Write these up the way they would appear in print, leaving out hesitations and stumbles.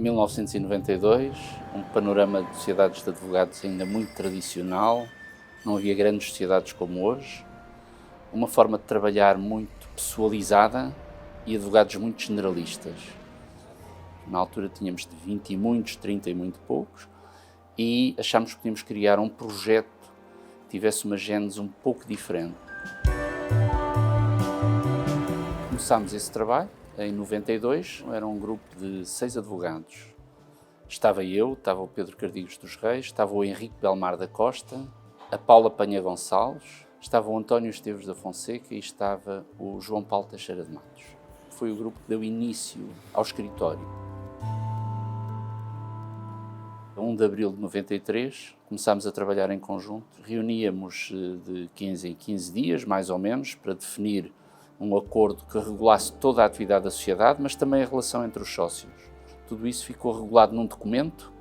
1992, um panorama de sociedades de advogados ainda muito tradicional, não havia grandes sociedades como hoje, uma forma de trabalhar muito pessoalizada e advogados muito generalistas. Na altura tínhamos de 20 e muitos, 30 e muito poucos, e achámos que podíamos criar um projeto que tivesse uma gênese um pouco diferente. Começámos esse trabalho em 92, era um grupo de 6 advogados. Estava eu, estava o Pedro Cardigos dos Reis, estava o Henrique Belmar da Costa, a Paula Panha Gonçalves, estava o António Esteves da Fonseca e estava o João Paulo Teixeira de Matos. Foi o grupo que deu início ao escritório. A 1 de abril de 93, começámos a trabalhar em conjunto. Reuníamos de 15 em 15 dias, mais ou menos, para definir um acordo que regulasse toda a atividade da sociedade, mas também a relação entre os sócios. Tudo isso ficou regulado num documento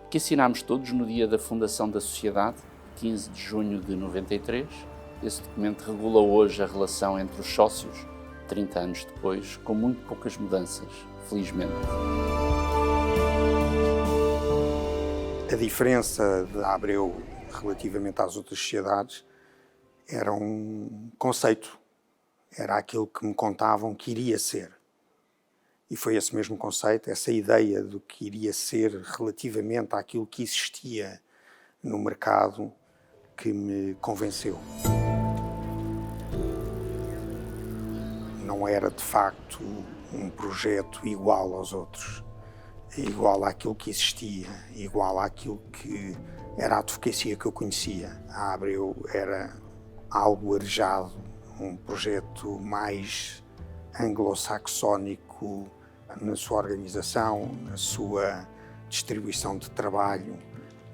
que assinámos todos no dia da fundação da sociedade, 15 de junho de 93. Esse documento regula hoje a relação entre os sócios, 30 anos depois, com muito poucas mudanças, felizmente. A diferença da Abreu relativamente às outras sociedades era um conceito, era aquilo que me contavam que iria ser. E foi esse mesmo conceito, essa ideia do que iria ser relativamente àquilo que existia no mercado que me convenceu. Não era de facto um projeto igual aos outros, igual àquilo que existia, igual àquilo que era a advocacia que eu conhecia. A Abreu era algo arejado, um projeto mais anglo-saxónico na sua organização, na sua distribuição de trabalho,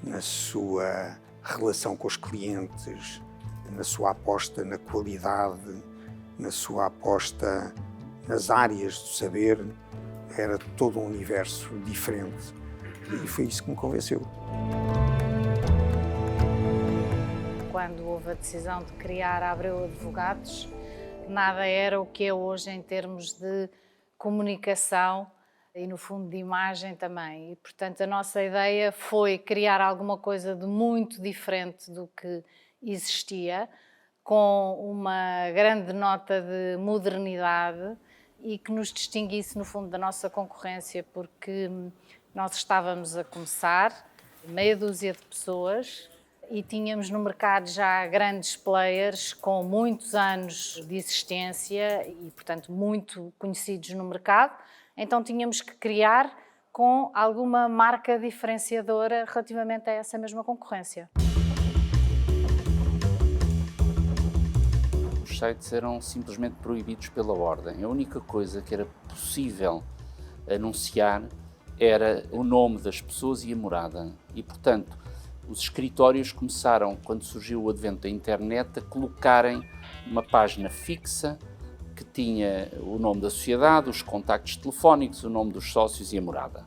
na sua relação com os clientes, na sua aposta na qualidade, na sua aposta nas áreas do saber. Era todo um universo diferente e foi isso que me convenceu. Quando houve a decisão de criar a Abreu Advogados, nada era o que é hoje em termos de comunicação e, no fundo, de imagem também. E, portanto, a nossa ideia foi criar alguma coisa de muito diferente do que existia, com uma grande nota de modernidade e que nos distinguisse, no fundo, da nossa concorrência, porque nós estávamos a começar, meia dúzia de pessoas, e tínhamos no mercado já grandes players com muitos anos de existência e, portanto, muito conhecidos no mercado. Então tínhamos que criar com alguma marca diferenciadora relativamente a essa mesma concorrência. Os sites eram simplesmente proibidos pela ordem. A única coisa que era possível anunciar era o nome das pessoas e a morada. E, portanto, os escritórios começaram, quando surgiu o advento da internet, a colocarem uma página fixa que tinha o nome da sociedade, os contactos telefónicos, o nome dos sócios e a morada.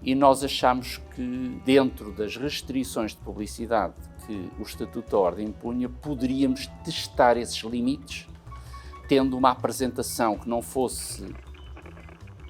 E nós achámos que, dentro das restrições de publicidade que o Estatuto da Ordem impunha, poderíamos testar esses limites, tendo uma apresentação que não fosse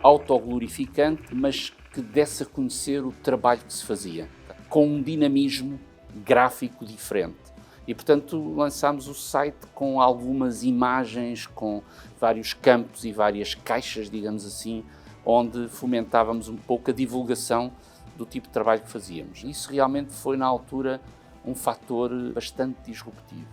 autoglorificante, mas que desse a conhecer o trabalho que se fazia, com um dinamismo gráfico diferente. E, portanto, lançámos o site com algumas imagens, com vários campos e várias caixas, digamos assim, onde fomentávamos um pouco a divulgação do tipo de trabalho que fazíamos. Isso realmente foi, na altura, um fator bastante disruptivo.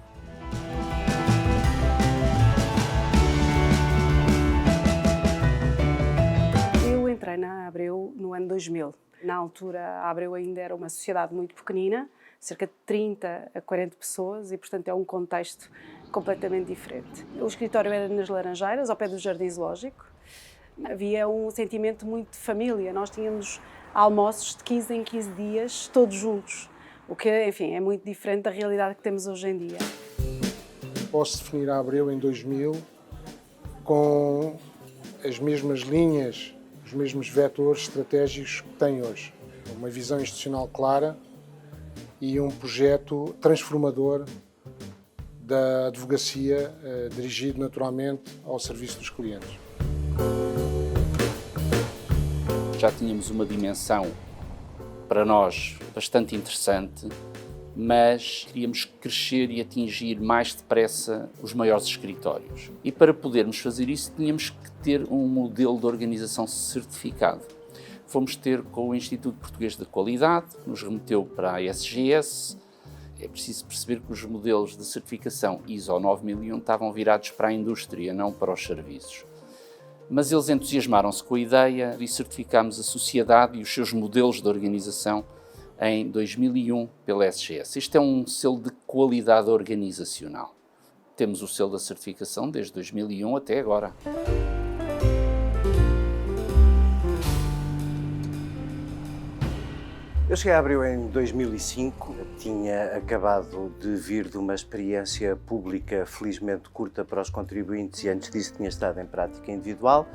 Eu entrei na Abreu no ano 2000. Na altura, a Abreu ainda era uma sociedade muito pequenina, cerca de 30 a 40 pessoas, e, portanto, é um contexto completamente diferente. O escritório era nas Laranjeiras, ao pé do Jardim Zoológico. Havia um sentimento muito de família. Nós tínhamos almoços de 15 em 15 dias, todos juntos, o que, enfim, é muito diferente da realidade que temos hoje em dia. Posso definir a Abreu em 2000 com as mesmas linhas, os mesmos vetores estratégicos que tem hoje. Uma visão institucional clara e um projeto transformador da advocacia, dirigido naturalmente ao serviço dos clientes. já tínhamos uma dimensão para nós bastante interessante, mas queríamos crescer e atingir mais depressa os maiores escritórios. E para podermos fazer isso, tínhamos que ter um modelo de organização certificado. Fomos ter com o Instituto Português de Qualidade, que nos remeteu para a SGS. É preciso perceber que os modelos de certificação ISO 9001 estavam virados para a indústria, não para os serviços. Mas eles entusiasmaram-se com a ideia e certificámos a sociedade e os seus modelos de organização em 2001 pela SGS. Este é um selo de qualidade organizacional. Temos o selo da certificação desde 2001 até agora. Eu cheguei a Abreu em 2005, tinha acabado de vir de uma experiência pública felizmente curta para os contribuintes e antes disso tinha estado em prática individual.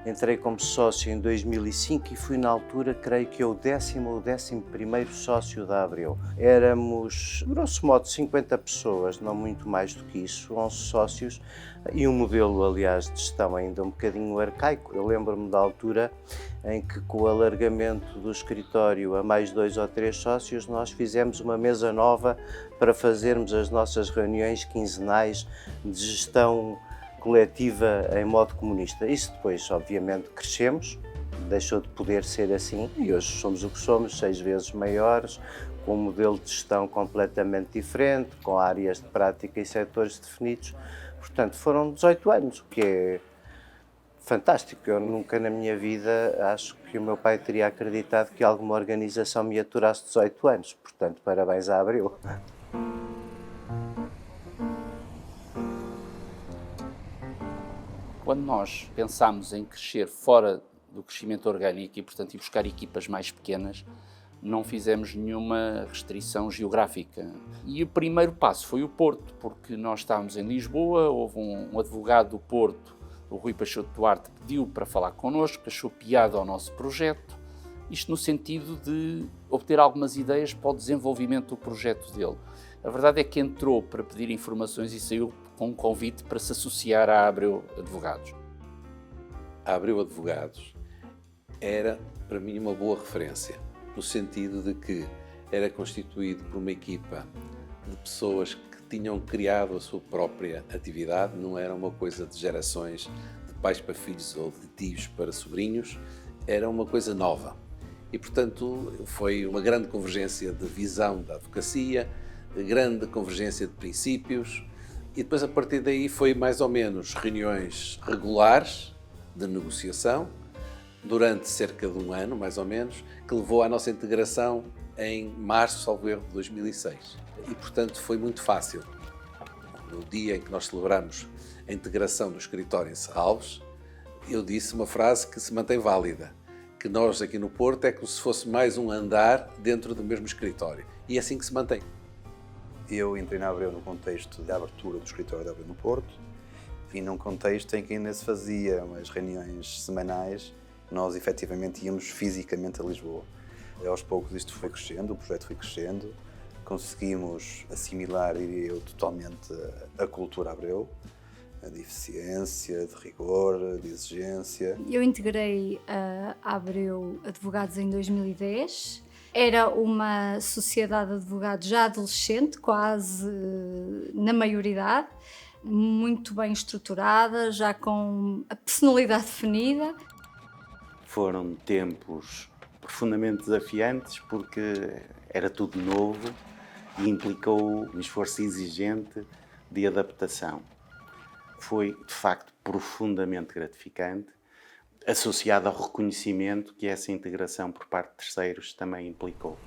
Entrei como sócio em 2005 e fui na altura, creio que o 10º ou 11º sócio da Abreu. Éramos, grosso modo, 50 pessoas, não muito mais do que isso, 11 sócios e um modelo, aliás, de gestão ainda um bocadinho arcaico. Eu lembro-me da altura em que, com o alargamento do escritório a mais 2 ou 3 sócios, nós fizemos uma mesa nova para fazermos as nossas reuniões quinzenais de gestão coletiva em modo comunista. Isso depois, obviamente, crescemos, deixou de poder ser assim e hoje somos o que somos, 6 vezes maiores, com um modelo de gestão completamente diferente, com áreas de prática e setores definidos. Portanto, foram 18 anos, o que é fantástico. Eu nunca na minha vida acho que o meu pai teria acreditado que alguma organização me aturasse 18 anos. Portanto, parabéns à Abreu. Quando nós pensámos em crescer fora do crescimento orgânico e, portanto, ir buscar equipas mais pequenas, não fizemos nenhuma restrição geográfica. E o primeiro passo foi o Porto, porque nós estávamos em Lisboa, houve um advogado do Porto, o Rui Peixoto Duarte, pediu para falar connosco, achou piada ao nosso projeto, isto no sentido de obter algumas ideias para o desenvolvimento do projeto dele. A verdade é que entrou para pedir informações e saiu com um convite para se associar à Abreu Advogados. A Abreu Advogados era, para mim, uma boa referência, no sentido de que era constituído por uma equipa de pessoas que tinham criado a sua própria atividade, não era uma coisa de gerações, de pais para filhos ou de tios para sobrinhos, era uma coisa nova. E, portanto, foi uma grande convergência de visão da advocacia, grande convergência de princípios, e depois, a partir daí, foi mais ou menos reuniões regulares de negociação, durante cerca de um ano, mais ou menos, que levou à nossa integração em março, salvo erro, de 2006. E, portanto, foi muito fácil. No dia em que nós celebramos a integração do escritório em Serralves, eu disse uma frase que se mantém válida, que nós aqui no Porto é como se fosse mais um andar dentro do mesmo escritório. E é assim que se mantém. Eu entrei na Abreu no contexto da abertura do escritório da Abreu no Porto e num contexto em que ainda se fazia umas reuniões semanais. Nós, efetivamente, íamos fisicamente a Lisboa. Aos poucos isto foi crescendo, o projeto foi crescendo, conseguimos assimilar, diria eu, totalmente a cultura Abreu, de eficiência, de rigor, de exigência. Eu integrei a Abreu Advogados em 2010. Era uma sociedade de advogados já adolescente, quase na maioridade, muito bem estruturada, já com a personalidade definida. Foram tempos profundamente desafiantes porque era tudo novo e implicou um esforço exigente de adaptação. Foi, de facto, profundamente gratificante, associado ao reconhecimento que essa integração por parte de terceiros também implicou.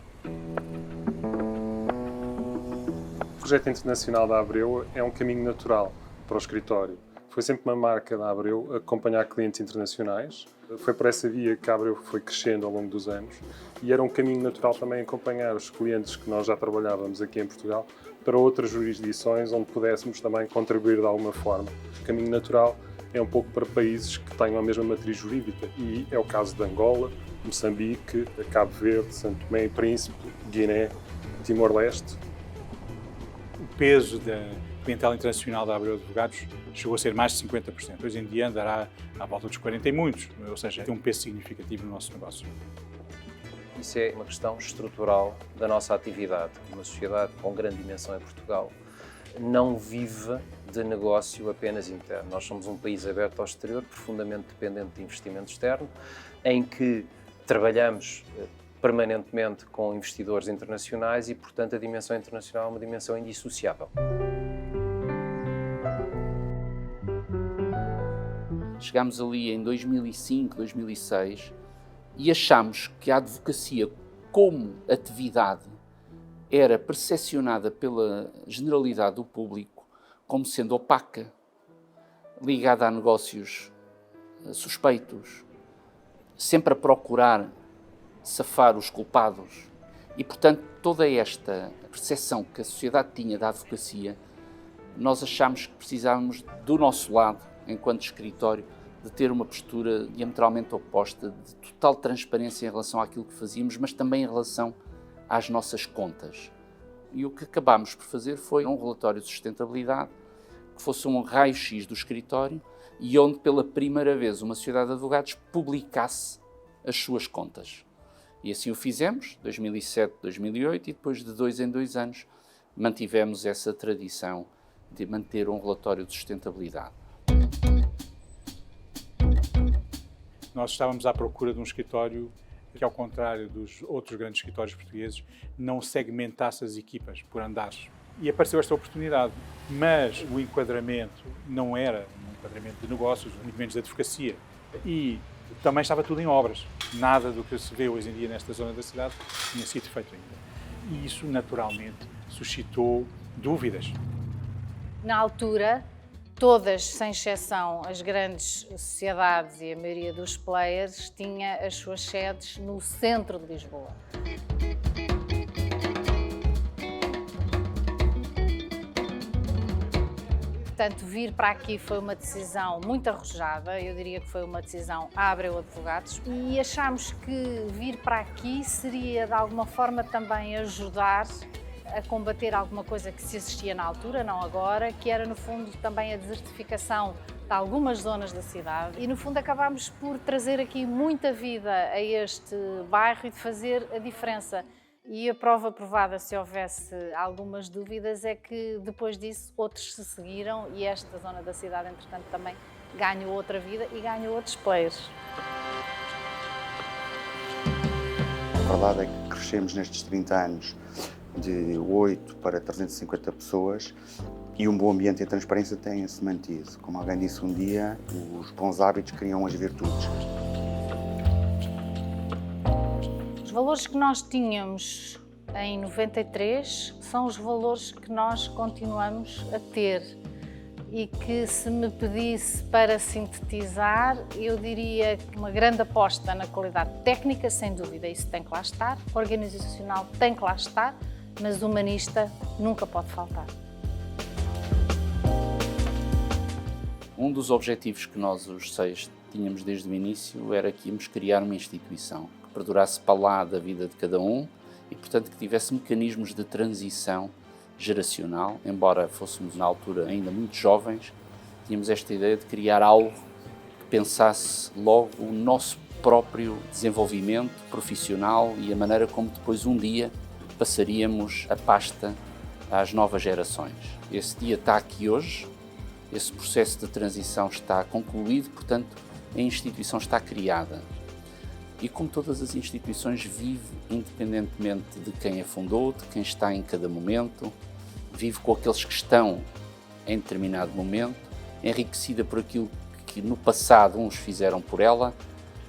O projeto internacional da Abreu é um caminho natural para o escritório. Foi sempre uma marca da Abreu acompanhar clientes internacionais. Foi por essa via que a Abreu foi crescendo ao longo dos anos e era um caminho natural também acompanhar os clientes que nós já trabalhávamos aqui em Portugal para outras jurisdições onde pudéssemos também contribuir de alguma forma. O caminho natural é um pouco para países que tenham a mesma matriz jurídica e é o caso de Angola, Moçambique, Cabo Verde, Santo Tomé e Príncipe, Guiné, Timor-Leste. O peso clientela internacional da Abreu Advogados chegou a ser mais de 50%. Hoje em dia andará à volta dos 40 e muitos, ou seja, tem um peso significativo no nosso negócio. Isso é uma questão estrutural da nossa atividade. Uma sociedade com grande dimensão em Portugal não vive de negócio apenas interno. Nós somos um país aberto ao exterior, profundamente dependente de investimento externo, em que trabalhamos permanentemente com investidores internacionais e, portanto, a dimensão internacional é uma dimensão indissociável. Chegámos ali em 2005, 2006 e achámos que a advocacia como atividade era percepcionada pela generalidade do público como sendo opaca, ligada a negócios suspeitos, sempre a procurar safar os culpados. E, portanto, toda esta percepção que a sociedade tinha da advocacia, nós achámos que precisávamos, do nosso lado, enquanto escritório, de ter uma postura diametralmente oposta, de total transparência em relação àquilo que fazíamos, mas também em relação às nossas contas. E o que acabámos por fazer foi um relatório de sustentabilidade, que fosse um raio-x do escritório e onde, pela primeira vez, uma sociedade de advogados publicasse as suas contas. E assim o fizemos, 2007, 2008, e depois de 2 em 2 anos mantivemos essa tradição de manter um relatório de sustentabilidade. Nós estávamos à procura de um escritório que, ao contrário dos outros grandes escritórios portugueses, não segmentasse as equipas por andares. E apareceu esta oportunidade, mas o enquadramento não era um enquadramento de negócios, muito menos de advocacia. E também estava tudo em obras. Nada do que se vê hoje em dia nesta zona da cidade tinha sido feito ainda. E isso, naturalmente, suscitou dúvidas. Na altura, todas, sem exceção, as grandes sociedades e a maioria dos players tinha as suas sedes no centro de Lisboa. Portanto, vir para aqui foi uma decisão muito arrojada, eu diria que foi uma decisão à Abreu Advogados, e achámos que vir para aqui seria, de alguma forma, também ajudar a combater alguma coisa que se existia na altura, não agora, que era, no fundo, também a desertificação de algumas zonas da cidade. E, no fundo, acabámos por trazer aqui muita vida a este bairro e de fazer a diferença. E a prova provada, se houvesse algumas dúvidas, é que depois disso outros se seguiram e esta zona da cidade, entretanto, também ganhou outra vida e ganhou outros players. A verdade é que crescemos nestes 30 anos de 8 para 350 pessoas e um bom ambiente e transparência têm-se mantido. Como alguém disse um dia, os bons hábitos criam as virtudes. Os valores que nós tínhamos em 93 são os valores que nós continuamos a ter e que, se me pedisse para sintetizar, eu diria que uma grande aposta na qualidade técnica, sem dúvida, isso tem que lá estar, organizacional tem que lá estar, mas humanista nunca pode faltar. Um dos objetivos que nós, os 6, tínhamos desde o início era que íamos criar uma instituição que perdurasse para lá da vida de cada um e, portanto, que tivesse mecanismos de transição geracional. Embora fôssemos, na altura, ainda muito jovens, tínhamos esta ideia de criar algo que pensasse logo o nosso próprio desenvolvimento profissional e a maneira como depois, um dia, passaríamos a pasta às novas gerações. Esse dia está aqui hoje, esse processo de transição está concluído, portanto, a instituição está criada. E como todas as instituições, vive independentemente de quem a fundou, de quem está em cada momento, vive com aqueles que estão em determinado momento, enriquecida por aquilo que no passado uns fizeram por ela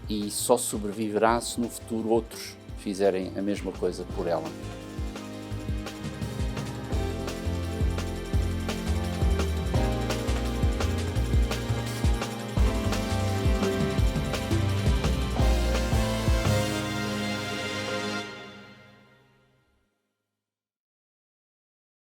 e só sobreviverá se no futuro outros fizerem a mesma coisa por ela.